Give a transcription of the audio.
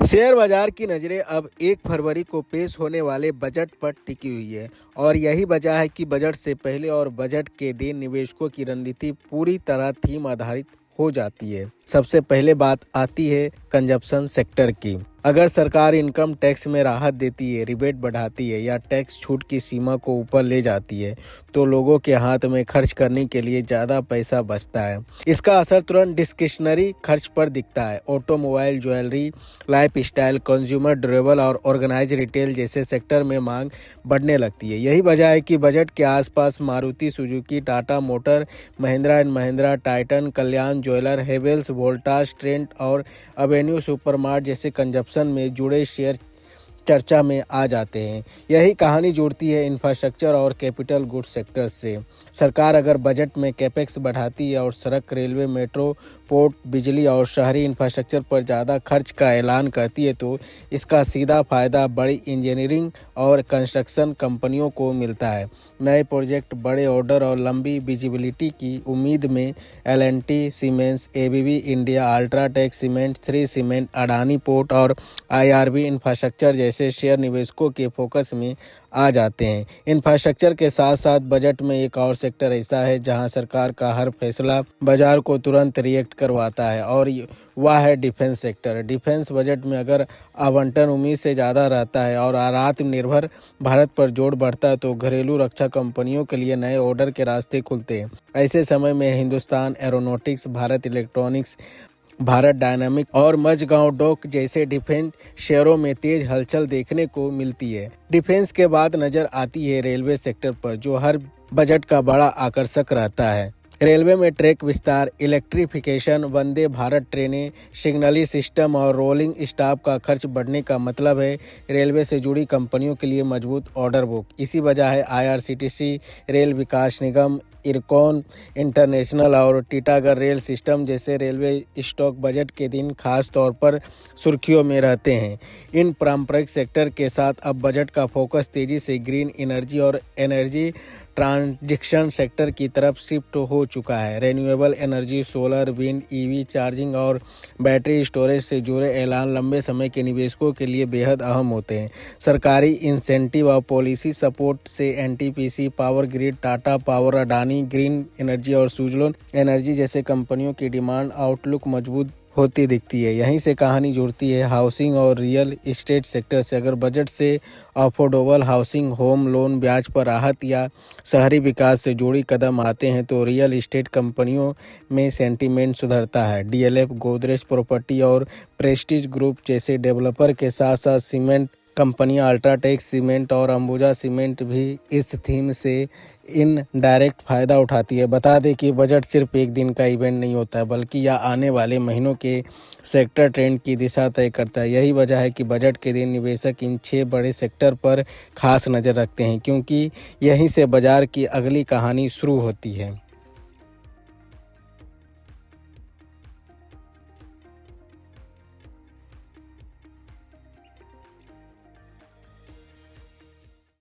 Share बाजार की नज़रें अब 1 फरवरी को पेश होने वाले बजट पर टिकी हुई है और यही वजह है कि बजट से पहले और बजट के दिन निवेशकों की रणनीति पूरी तरह थीम आधारित हो जाती है। सबसे पहले बात आती है कंजप्शन सेक्टर की। अगर सरकार इनकम टैक्स में राहत देती है, रिबेट बढ़ाती है या टैक्स छूट की सीमा को ऊपर ले जाती है तो लोगों के हाथ में खर्च करने के लिए ज़्यादा पैसा बचता है। इसका असर तुरंत डिस्क्रिशनरी खर्च पर दिखता है। Automobile, jewellery, lifestyle, consumer durable और ऑर्गेनाइज रिटेल जैसे सेक्टर में मांग बढ़ने लगती है। यही वजह है कि बजट के आसपास Maruti Suzuki, Tata motor, Mahindra and Mahindra, Titan, Kalyan jeweller, Havells, Voltas, Trent और एवेन्यू सुपरमार्ट जैसे कंजप्शन में जुड़े शेयर चर्चा में आ जाते हैं। यही कहानी जुड़ती है इंफ्रास्ट्रक्चर और कैपिटल गुड्स सेक्टर से। सरकार अगर बजट में कैपेक्स बढ़ाती है और सड़क, रेलवे, मेट्रो, पोर्ट, बिजली और शहरी इंफ्रास्ट्रक्चर पर ज़्यादा खर्च का ऐलान करती है तो इसका सीधा फायदा बड़ी इंजीनियरिंग और कंस्ट्रक्शन कंपनियों को मिलता है। नए प्रोजेक्ट, बड़े ऑर्डर और लंबी विजिबिलिटी की उम्मीद में L&T, siemens, ABB India, UltraTech cement, Shri cement, Adani port और IRB इंफ्रास्ट्रक्चर जैसे शेयर निवेशकों के फोकस में आ जाते हैं। इंफ्रास्ट्रक्चर के साथ साथ बजट में एक और सेक्टर ऐसा है जहां सरकार का हर फैसला बाजार को तुरंत रिएक्ट करवाता है और वह है डिफेंस सेक्टर। डिफेंस बजट में अगर आवंटन उम्मीद से ज़्यादा रहता है और आत्मनिर्भर भारत पर जोर बढ़ता है तो घरेलू रक्षा कंपनियों के लिए नए ऑर्डर के रास्ते खुलते हैं। ऐसे समय में Hindustan aeronautics, Bharat electronics, Bharat dynamic और मझगांव डॉक जैसे डिफेंस शेयरों में तेज हलचल देखने को मिलती है। डिफेंस के बाद नजर आती है रेलवे सेक्टर पर, जो हर बजट का बड़ा आकर्षक रहता है। रेलवे में ट्रैक विस्तार, इलेक्ट्रिफिकेशन, वंदे भारत ट्रेनें, सिग्नली सिस्टम और रोलिंग स्टॉक का खर्च बढ़ने का मतलब है रेलवे से जुड़ी कंपनियों के लिए मजबूत ऑर्डर बुक। इसी वजह है IRCTC, रेल विकास निगम, इरकॉन इंटरनेशनल और टीटागढ़ रेल सिस्टम जैसे रेलवे स्टॉक बजट के दिन खास तौर पर सुर्खियों में रहते हैं। इन पारंपरिक सेक्टर के साथ अब बजट का फोकस तेजी से ग्रीन एनर्जी और एनर्जी ट्रांजिशन सेक्टर की तरफ शिफ्ट हो चुका है। Renewable energy, solar, wind, EV charging और बैटरी स्टोरेज से जुड़े ऐलान लंबे समय के निवेशकों के लिए बेहद अहम होते हैं। सरकारी इंसेंटिव और पॉलिसी सपोर्ट से NTPC, power grid, Tata power, Adani green energy और सुजलोन एनर्जी जैसे कंपनियों की डिमांड आउटलुक मजबूत होती दिखती है। यहीं से कहानी जुड़ती है हाउसिंग और रियल एस्टेट सेक्टर से। अगर बजट से अफोर्डेबल हाउसिंग, होम लोन, ब्याज पर राहत या शहरी विकास से जुड़ी कदम आते हैं तो रियल एस्टेट कंपनियों में सेंटीमेंट सुधरता है। DLF, गोदरेज प्रॉपर्टी और प्रेस्टीज ग्रुप जैसे डेवलपर के साथ साथ सीमेंट कंपनियां अल्ट्राटेक सीमेंट और अंबुजा सीमेंट भी इस थीम से इन डायरेक्ट फ़ायदा उठाती है। बता दें कि बजट सिर्फ एक दिन का इवेंट नहीं होता है, बल्कि यह आने वाले महीनों के सेक्टर ट्रेंड की दिशा तय करता है। यही वजह है कि बजट के दिन निवेशक इन 6 बड़े सेक्टर पर खास नज़र रखते हैं, क्योंकि यहीं से बाजार की अगली कहानी शुरू होती है।